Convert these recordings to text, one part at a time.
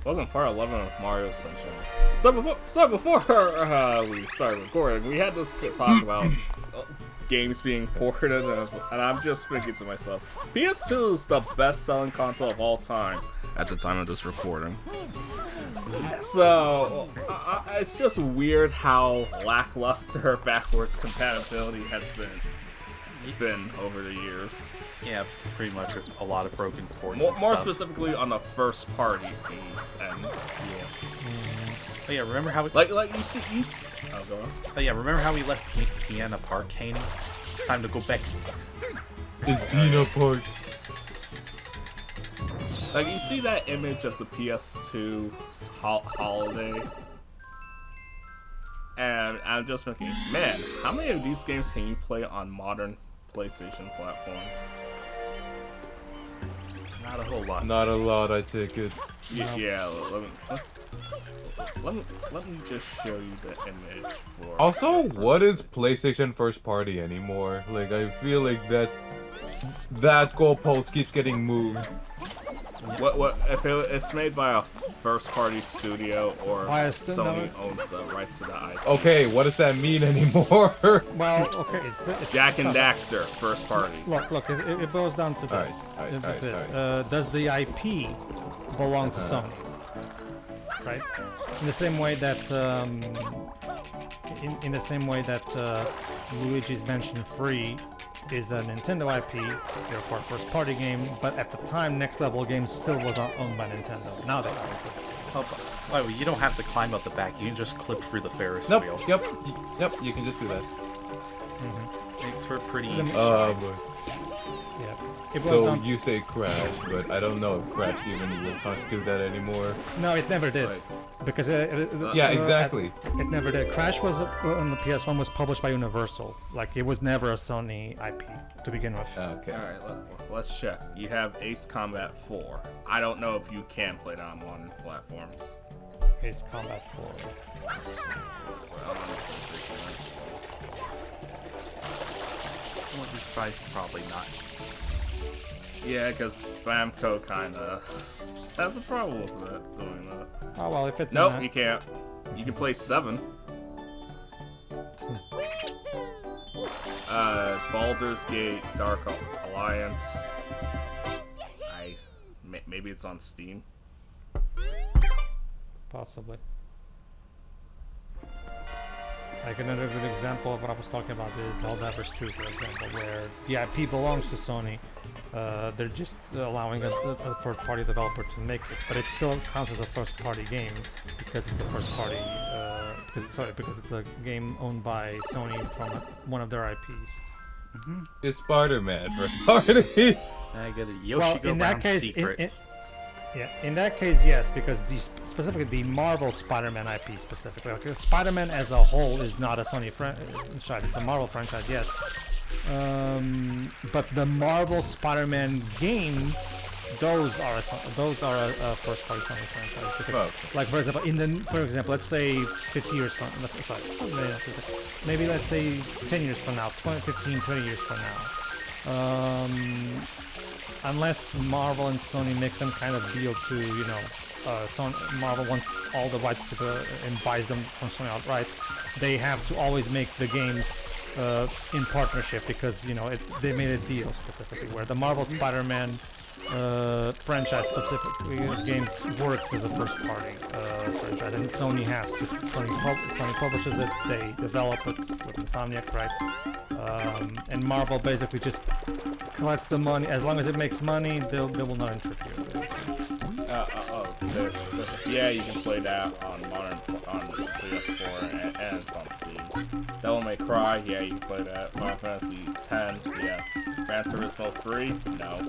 Welcome to part 11 of Mario Sunshine. So before we started recording, we had this talk about games being ported, and I'm just thinking to myself, PS2 is the best-selling console of all time at the time of this recording. So, it's just weird how lackluster backwards compatibility has been over the years. Yeah, pretty much a lot of broken ports. More specifically on the first party games, and Oh yeah, remember how we you see. Oh, go on. Oh yeah, remember how we left Pinna Park hanging? It's time to go back. It's Pinna Park. Like, you see that image of the PS2 holiday, and I'm just thinking, man, how many of these games can you play on modern PlayStation platforms? Not a whole lot. Not a lot, I take it. Yeah, let me just show you the image for. Also, what is PlayStation first party anymore? Like, I feel like that goalpost keeps getting moved. What if it's made by a first-party studio or Sony owns the rights to the IP? Okay, what does that mean anymore? Well, okay, it's Jack and Daxter, first party. Look, it boils down to this. Does the IP belong to Sony? Right? In the same way that Luigi's Mansion Free is a Nintendo IP, therefore a first-party game, but at the time, Next Level Games still was owned by Nintendo. Now they are. Oh, well, you don't have to climb up the back. You can just clip through the Ferris Nope. wheel. Yep. You can just do that. Makes for a pretty easy. But Yeah. It boils so down. you say Crash, but I don't know if Crash even will constitute that anymore. No, it never did. Right. Because Yeah, exactly. It never did. Crash was on the PS1 was published by Universal. Like, it was never a Sony IP to begin with. Okay. Alright, let's check. You have Ace Combat 4. I don't know if you can play it on modern platforms. Ace Combat 4. I wouldn't be surprised, probably not. Yeah, because Bamco kinda has a problem with that, doing that. Oh, well, if it's Nope, you can't. You can play 7. Baldur's Gate, Dark Alliance. Maybe it's on Steam. Possibly. Like, another good example of what I was talking about is Helldivers 2, for example, where the IP belongs to Sony. They're just allowing a third-party developer to make it, but it still counts as a first-party game because it's a first-party. Because it's a game owned by Sony from one of their IPs. Is Spider-Man first party? I get a Yoshi go round secret. In that case, yes, because specifically the Marvel Spider-Man IP specifically. Like, Spider-Man as a whole is not a Sony franchise; it's a Marvel franchise, yes. But the Marvel Spider-Man games, those are a first-party Sony franchise. Because, like, for example, let's say 50 years from, maybe let's say 10 years from now, 15, 20 years from now. Unless Marvel and Sony make some kind of deal to, Marvel wants all the rights to and buys them from Sony outright, they have to always make the games in partnership because, they made a deal specifically where the Marvel Spider-Man franchise specifically games works as a first-party franchise, and Sony has to. Sony publishes it, they develop it with Insomniac, right? And Marvel basically just collects the money. As long as it makes money, they will not interfere. Yeah, you can play that on PS4 and it's on Steam. Devil May Cry, yeah, you can play that. Final Fantasy X, yes. Gran Turismo 3, no.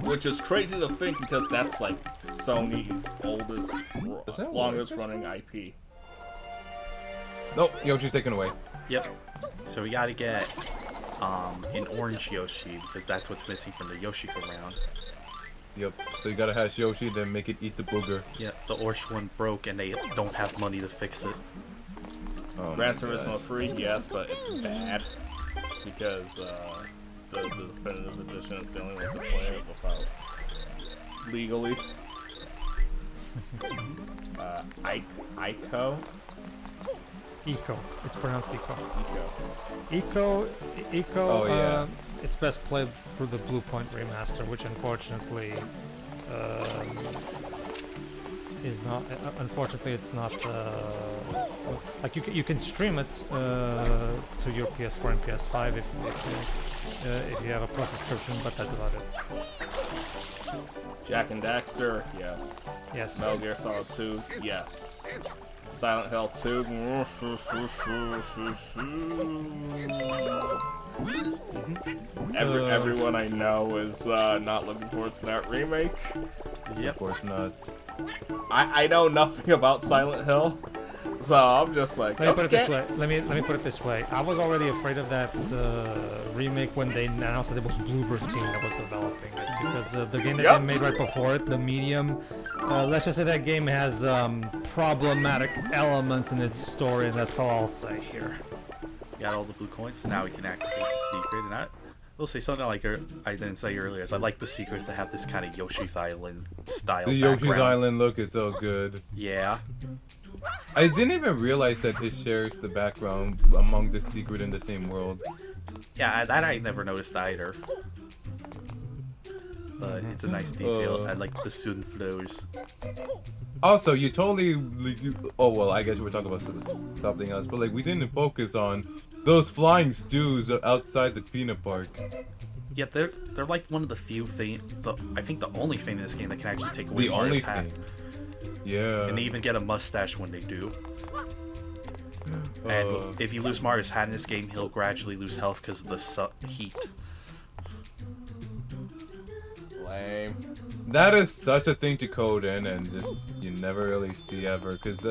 Which is crazy to think because that's like Sony's oldest, longest running IP. Nope, Yoshi's taken away. Yep. So we gotta get an orange Yoshi because that's what's missing from the Yoshi go round. Yep, so you gotta hash Yoshi, then make it eat the booger. Yeah, the orange one broke and they don't have money to fix it. Oh Gran Turismo 3, yes, but it's bad because the definitive edition is the only one to play it without legally. Ico? Eco. It's pronounced Eco. Eco. Eco. Oh, yeah. It's best played through the Blue Point remaster, which unfortunately is not. Unfortunately, it's not. Like you can stream it to your PS4 and PS5 if you have a Pro subscription, but that's about it. Jak and Daxter, yes. Yes. Metal Gear Solid 2, yes. Silent Hill 2. Everyone I know is not looking forward to that remake. Yep. Of course not. I know nothing about Silent Hill, so I'm just like, Let me put it this okay. way. Let me put it this way. I was already afraid of that remake when they announced that it was Bluebird team that was developing it, because the game that they made right before it, the Medium, let's just say that game has problematic elements in its story, and that's all I'll say here. Got all the blue coins, so now we can activate the secret. And I will say something like I didn't say earlier, is I like the secrets to have this kind of Yoshi's Island style. The Yoshi's background. Island look is so good. Yeah. I didn't even realize that it shares the background among the secret in the same world. Yeah, that I never noticed either. But it's a nice detail. I like the sun flows. Also, you totally. Oh well, I guess we're talking about something else, but like we didn't focus on those flying stews outside the Pinna Park. Yeah, they're like one of the few I think the only thing in this game that can actually take away The only Mario's hat. thing. Yeah. And they even get a mustache when they do. And if you lose Mario's hat in this game, he'll gradually lose health because of the heat. Lame. That is such a thing to code in, and just you never really see ever, because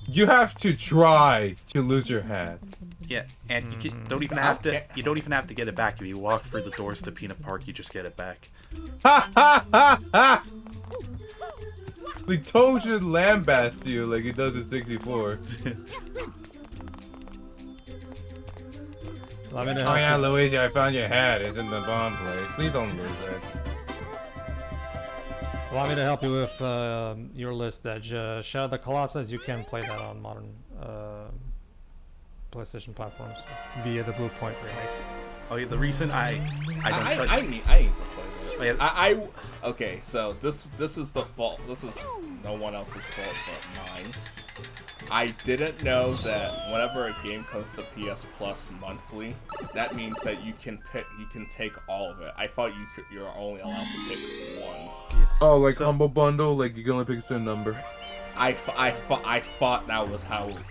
you have to try to lose your hat. Yeah, and you don't even have to. You don't even have to get it back. If you walk through the doors to Pinna Park, you just get it back. Ha ha ha ha! The Toad should lambast you like he does in 64. Oh yeah, Luigi, I found your hat. It's in the bomb place. Please don't lose it. Allow me to help you with your list, Edge. Shadow of the Colossus, you can play that on modern PlayStation platforms via the Blue Point remake. Oh yeah, the reason I need to play this. Oh, yeah. Okay, so this is the fault. This is no one else's fault but mine. I didn't know that whenever a game comes to PS Plus monthly, that means that you can take all of it. I thought you're only allowed to pick one. Oh, like Humble Bundle, like you can only pick a certain number. I thought that was how it was.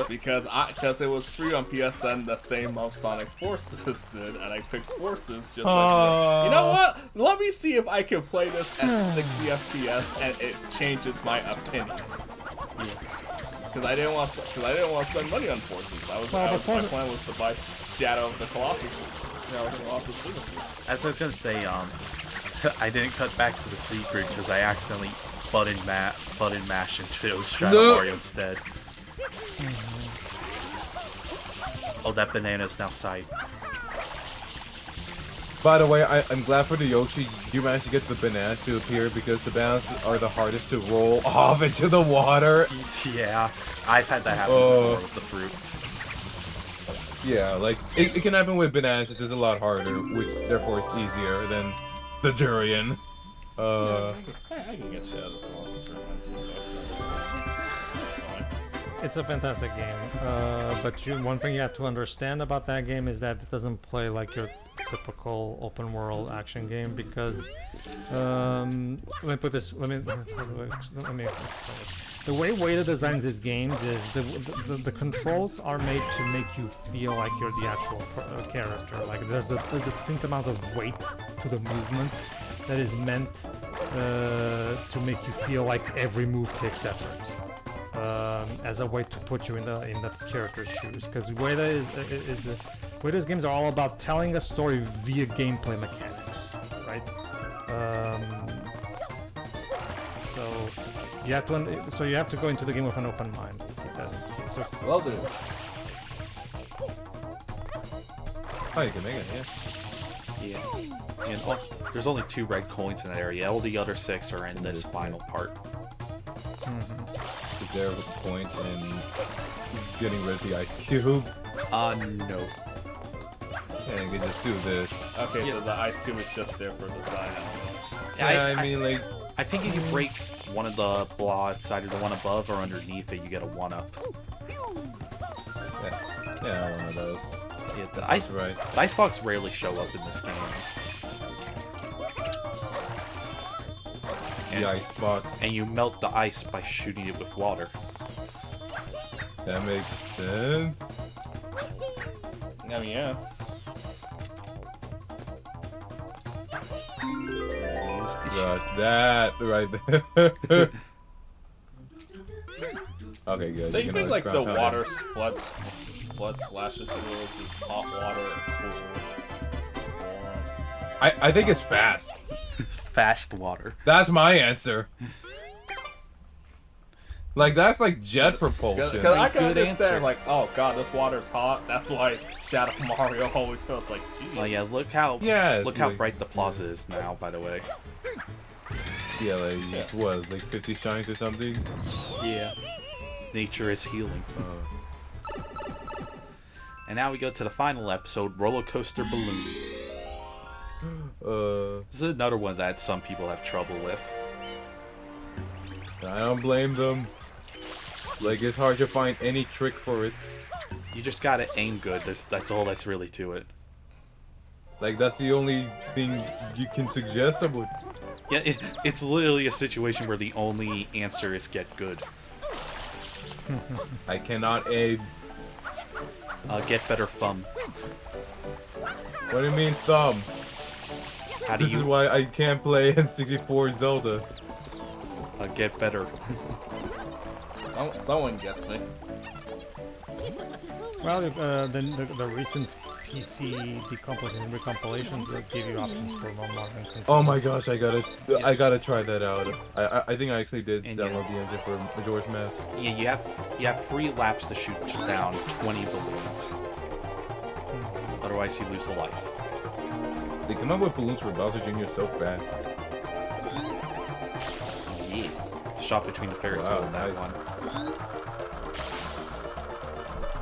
Because it was free on PSN the same month Sonic Forces did, and I picked Forces just like, you know what? Let me see if I can play this at 60 FPS and it changes my opinion. Because I didn't want to spend money on Forces. My plan was to buy Shadow of the Colossus. As I was gonna say, I didn't cut back to the secret because I accidentally button mashed into Shadow Mario instead. Oh, that banana is now sight. By the way, I'm glad for the Yoshi you managed to get the bananas to appear, because the bananas are the hardest to roll off into the water. Yeah, I've had that happen before with the fruit. Yeah, like, it can happen with bananas, it's just a lot harder, which therefore is easier than the durian. I can get Shadow of the Colossus for It's a fantastic game, but one thing you have to understand about that game is that it doesn't play like your typical open world action game, because let me put this. Let me. The way Weta designs his games is the controls are made to make you feel like you're the actual character. Like there's a distinct amount of weight to the movement that is meant to make you feel like every move takes effort. As a way to put you in the character's shoes, because Weta's games are all about telling a story via gameplay mechanics, right? So you have to go into the game with an open mind. Well done. Oh, you can make it, yeah. Yeah. And there's only 2 red coins in that area. All the other 6 are in this final part. Is there a point in getting rid of the ice cube? No. Yeah, you can just do this. Okay, Yeah. so the ice cube is just there for design elements. Yeah, I mean, like, I think if you break one of the blocks, either the one above or underneath it, you get a 1-up. yeah, one of those. Yeah, That's right. the icebox rarely show up in this game. The ice box. And you melt the ice by shooting it with water. That makes sense. I mean, yeah. Gosh, that right there. Okay, good. So you can think always like the ground pound water it. flood splashes the walls is hot water, cool, warm? I think it's fast. Fast water. That's my answer. Like, that's like jet propulsion. Because I can Good understand, answer. like, oh god, this water's hot. That's why Shadow Mario always feels like, geez. Oh yeah, look how Yes, look how like- bright the plaza is now, by the way. Yeah, like, it's what, like 50 shines or something? Yeah. Nature is healing. And now we go to the final episode, Roller Coaster Balloons. This is another one that some people have trouble with. I don't blame them. Like, it's hard to find any trick for it. You just gotta aim good. That's all that's really to it. Like, that's the only thing you can suggest. I would. Yeah, it's literally a situation where the only answer is get good. I cannot aim. Get better thumb. What do you mean, thumb? How do This is you why I can't play N64 Zelda. get better? Someone gets me. Well, the recent PC recompilations that give you options for more modern controls. Oh my gosh, I gotta try that out. I think I actually did And download the engine for Majora's Mask. Yeah, you have 3 laps to shoot down 20 balloons. Otherwise, you lose a life. They come up with balloons for Bowser Jr. so fast. Yeah. Shot between the Ferris wheel and that nice. one.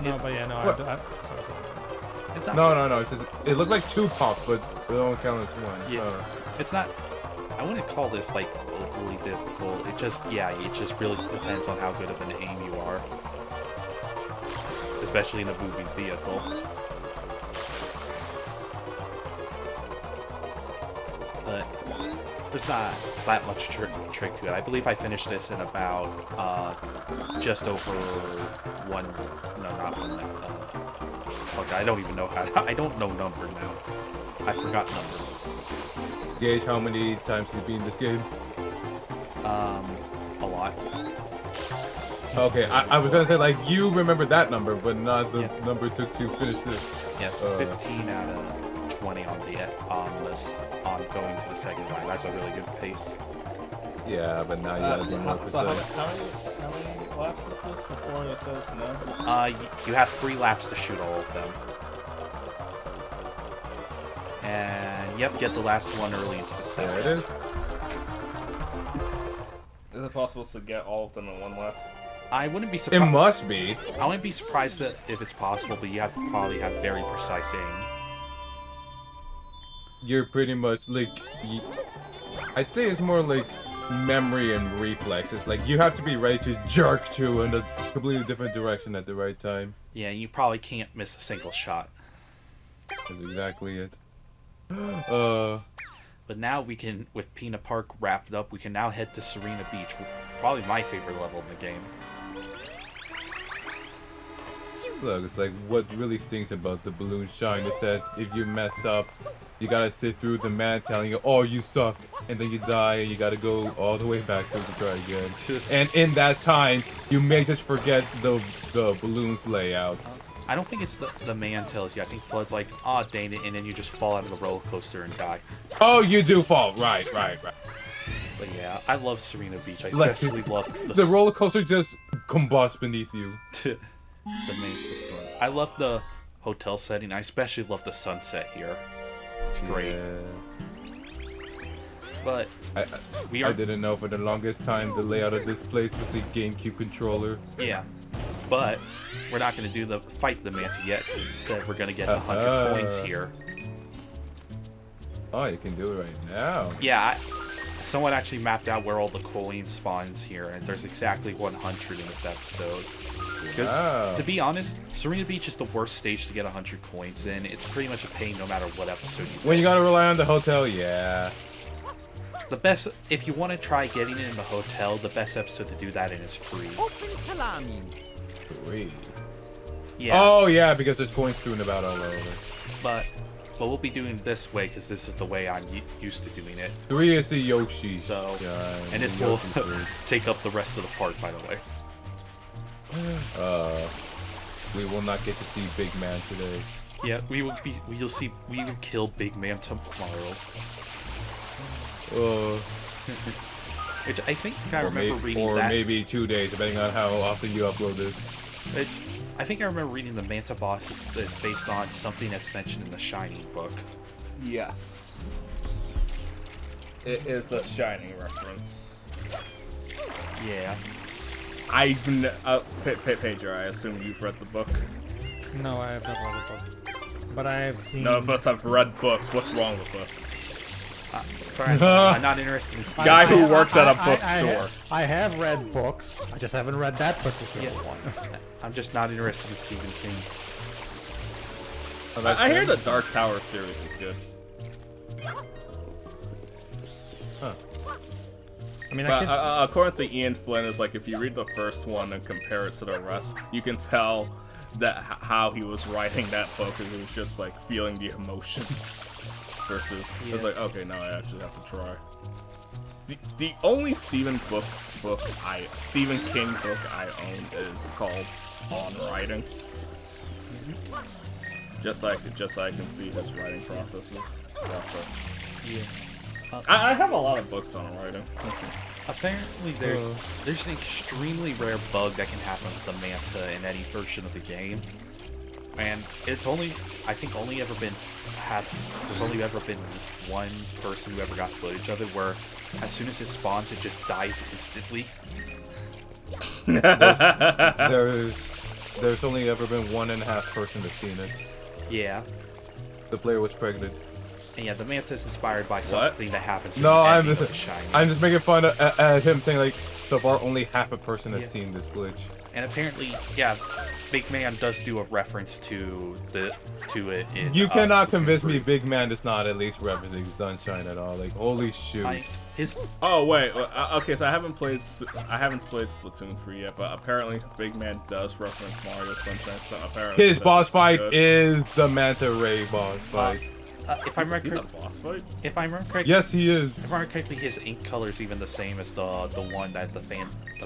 No, but yeah, no. What? Sorry. It's not. No. It's just it looked like 2 pop, but it don't count as one. Yeah. It's not. I wouldn't call this like overly difficult. It just really depends on how good of an aim you are, especially in a moving vehicle. But there's not that much trick to it. I believe I finished this in about just over one. No, not one. Fuck, I don't even know how. I don't know number now. I forgot number. Gage, how many times have you beaten this game? A lot. Okay, I was gonna say, like, you remember that number, but not the Yeah. number it took to finish this. Yeah, so 15 out of 20 on going to the second round. That's a really good pace. Yeah, but now you gotta be more So precise. how many laps is this before it says no? You have 3 laps to shoot all of them. And yep, get the last one early into the second. There it is. Is it possible to get all of them in one lap? I wouldn't be It surprised. must be. I wouldn't be surprised if it's possible, but you have to probably have very precise aim. You're pretty much like, I'd say it's more like memory and reflexes. Like, you have to be ready to jerk to in a completely different direction at the right time. Yeah, you probably can't miss a single shot. That's exactly it. But now we can, with Pinna Park wrapped up, we can now head to Serena Beach. Probably my favorite level in the game. Look, it's like what really stings about the balloon shine is that if you mess up, you gotta sit through the man telling you, "Oh, you suck," and then you die, and you gotta go all the way back to try again. And in that time, you may just forget the balloons layouts. I don't think it's the man tells you. I think Flood's like, "Aw, dang it," and then you just fall out of the roller coaster and die. Oh, you do fall. Right. But yeah, I love Serena Beach. I Like, especially love The roller coaster just combusts beneath you. the main system. I love the hotel setting. I especially love the sunset here. It's great. Yeah. But I we are didn't know for the longest time the layout of this place was a GameCube controller. yeah. But we're not going to do the fight the Manta yet. 'Cause instead, we're going to get 100 coins here. Oh, you can do it right now. Yeah, someone actually mapped out where all the coins spawns here, and there's exactly 100 in this episode. Because, Wow. to be honest, Serena Beach is the worst stage to get 100 coins in. It's pretty much a pain no matter what episode you When you gotta rely on the hotel, yeah. The best, if you want to try getting it in the hotel, the best episode to do that in is free. Free. Yeah, Oh yeah, because there's coins strewn about all over. but we'll be doing it this way because this is the way I'm used to doing it. 3 is the Yoshi. So, yeah, and this will take up the rest of the part, by the way. We will not get to see Big Man today. Yeah, we will kill Big Man tomorrow. Which I think I remember reading that. Or maybe 2 days, depending on how often you upload this. I think I remember reading the Manta boss is based on something that's mentioned in the Shining book. Yes. It is a Shining reference. Yeah. Pedro, I assume you've read the book. No, I have not read the book. But I have seen... None of us have read books. What's wrong with us? Sorry, I'm not interested in Steve. Guy who works at a bookstore. I have read books. I just haven't read that particular one. I'm just not interested in Stephen King. Oh, I hear the Dark Tower series is good. Huh. I mean, But according to Ian Flynn, is like if you read the first one and compare it to the rest, you can tell that how he was writing that book, and he was just like feeling the emotions. Versus, it's like, okay, now I actually have to try. The only Stephen King book I own is called On Writing. Just so I can see his writing process. Yeah. I have a lot of books on writing. Apparently, there's an extremely rare bug that can happen with the Manta in any version of the game, and it's only there's only ever been one person who ever got footage of it where as soon as it spawns, it just dies instantly. There's only ever been 1.5 person that's seen it. Yeah. The player was pregnant. And yeah, the Manta is inspired by something that happens in No, the ending of Shining. I'm just making fun at him saying like, so far only half a person has seen this glitch. And apparently, yeah, Big Man does do a reference to it in You cannot convince me Big Man does not at least referencing Sunshine at all. Like, holy shoot. Oh wait, okay. So I haven't played Splatoon 3 yet, but apparently Big Man does reference Mario Sunshine. So apparently his boss fight is the Manta Ray boss fight. If I remember, he's a boss fight. If I remember correctly, yes, he is. If I remember correctly, his ink color is even the same as the one that the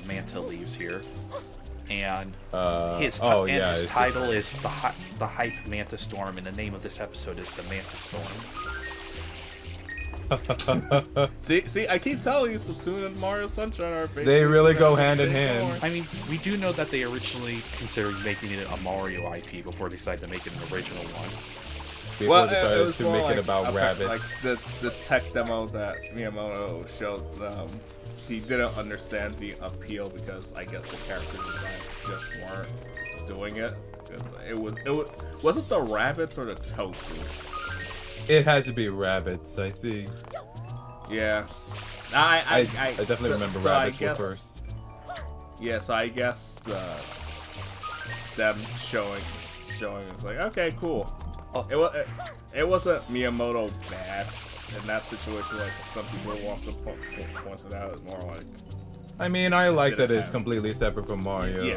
Manta leaves here. And his title is the Hype Manta Storm, and the name of this episode is the Manta Storm. see, I keep telling you, Splatoon and Mario Sunshine are basically they really go hand in hand. I mean, we do know that they originally considered making it a Mario IP before they decided to make it an original one. Before they decided to make it about rabbits. Like the tech demo that Miyamoto showed, he didn't understand the appeal because I guess the character design just weren't doing it. Because it wasn't the rabbits or the tofu. It has to be rabbits, I think. Yeah, I definitely remember rabbits were first. Yeah, so I guess them showing it's like, okay, cool. Oh. It wasn't Miyamoto bad in that situation. Like some people want to point it out, it's more like. I mean, I like that it's completely separate from Mario. Yeah.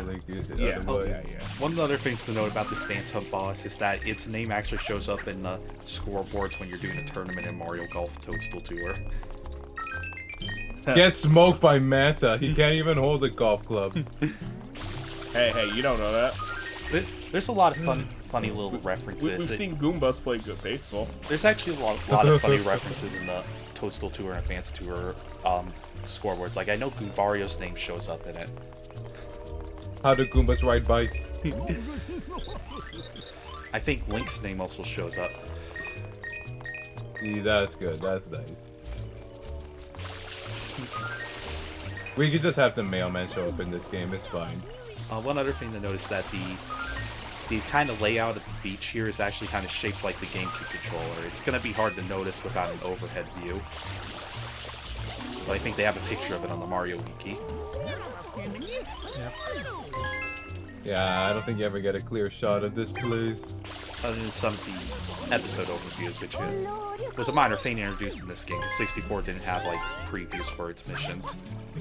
Otherwise. One of the other things to note about this Phantom boss is that its name actually shows up in the scoreboards when you're doing a tournament in Mario Golf Toadstool Tour. Get smoked by Manta. He can't even hold a golf club. Hey, you don't know that. There's a lot of funny little references. We've seen Goombas play good baseball. There's actually a lot of funny references in the Toadstool Tour and Advance Tour scoreboards. Like, I know Goombario's name shows up in it. How do Goombas ride bikes? I think Link's name also shows up. Yeah, that's good. That's nice. We could just have the mailman show up in this game. It's fine. One other thing to notice that the kind of layout of the beach here is actually kind of shaped like the GameCube controller. It's going to be hard to notice without an overhead view. But I think they have a picture of it on the Mario Wiki. Yeah, I don't think you ever get a clear shot of this place. Other than some of the episode overviews, which was a minor thing introduced in this game. 64 didn't have like previews for its missions.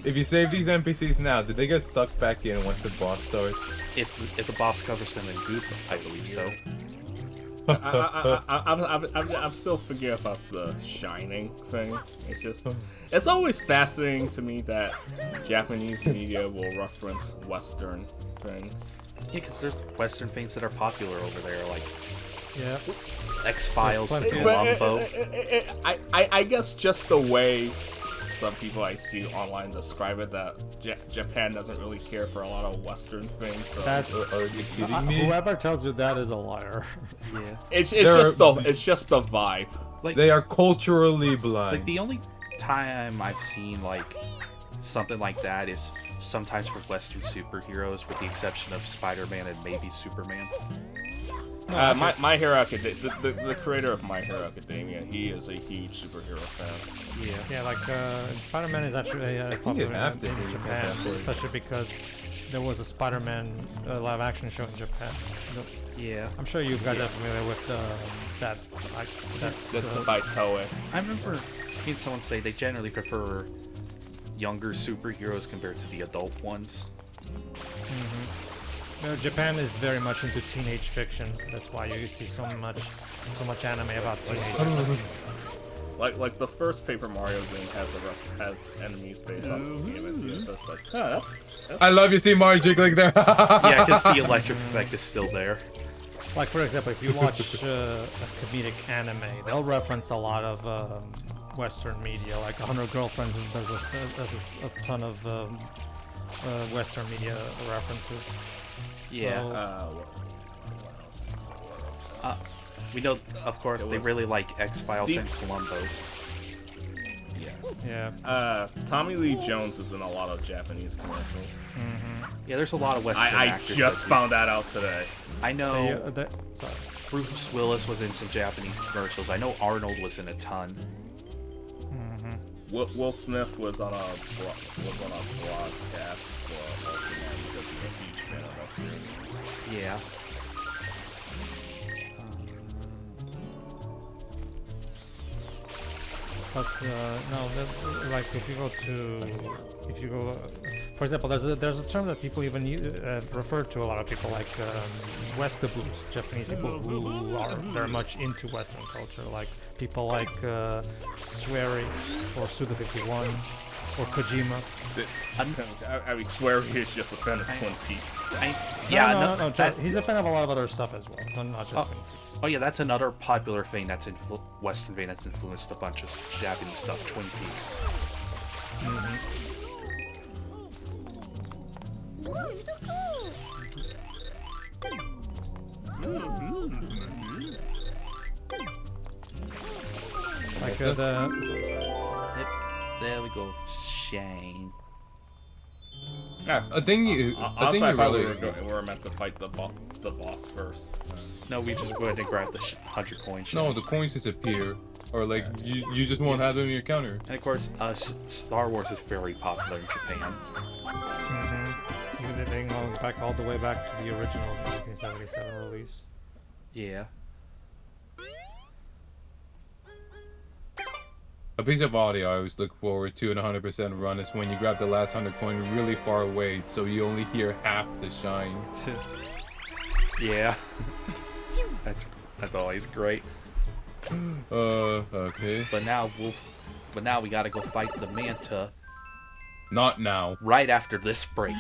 If you save these NPCs now, did they get sucked back in once the boss starts? If the boss covers them in goop, I believe so. I'm still forgetting about the shining thing. It's always fascinating to me that Japanese media will reference Western things. Yeah, because there's Western things that are popular over there, like Yeah. X-Files, There's the plenty. Columbo. I guess just the way some people I see online describe it, that Japan doesn't really care for a lot of Western things. So That, Are you kidding me? whoever tells you that is a liar. Yeah. it's just the vibe. Like, They are culturally blind. like the only time I've seen like something like that is sometimes for Western superheroes, with the exception of Spider-Man and maybe Superman. My Hero Academia, the creator of My Hero Academia, he is a huge superhero fan. Yeah. Yeah, like Spider-Man is actually popular you have to in be Japan, at that point. especially because there was a Spider-Man live-action show in Japan. Yeah. I'm sure you guys are familiar with that. That's by Toei. I remember hearing someone say they generally prefer younger superheroes compared to the adult ones. Japan is very much into teenage fiction. That's why you see so much anime about teenagers. Like the first Paper Mario game has enemies based on TMNT. It's just like, that's I love you, see Mario jiggling there. Yeah, because the electric effect is still there. Like, for example, if you watch a comedic anime, they'll reference a lot of Western media. Like 100 Girlfriends does a ton of Western media references. Yeah. So, what else? We know, of course, they was really like X-Files Steve- and Columbos. yeah. Tommy Lee Jones is in a lot of Japanese commercials. Yeah, there's a lot of Western I actors. just that found that out today. I know Sorry. Bruce Willis was in some Japanese commercials. I know Arnold was in a ton. Will Smith was on a broadcast for Ultraman because he's a huge fan of that series. Yeah. But no, like if you go, for example, there's a term that people even refer to a lot of people, like Western blues, Japanese people who are very much into Western culture, like people like Swery or Suda51 or Kojima. I mean, swear he's just a fan of Twin Peaks. No, he's a fan of a lot of other stuff as well, not just Twin Peaks. Oh yeah, that's another popular thing that's Western vein that's influenced a bunch of Japanese stuff. Twin Peaks. Like Yep, there we go. Shane. I think you I thought really. we were meant to fight the boss first. No, we just go ahead and grab the 100 coin shit. No, the coins disappear, or like you just won't have them in your counter. And of course, Star Wars is very popular in Japan. Even dating all the way back to the original 1977 release. Yeah. A piece of audio I always look forward to in a 100% run is when you grab the last 100 coin really far away, so you only hear half the shine. Yeah. That's always great. Okay. But now we gotta go fight the Manta Not now. right after this break.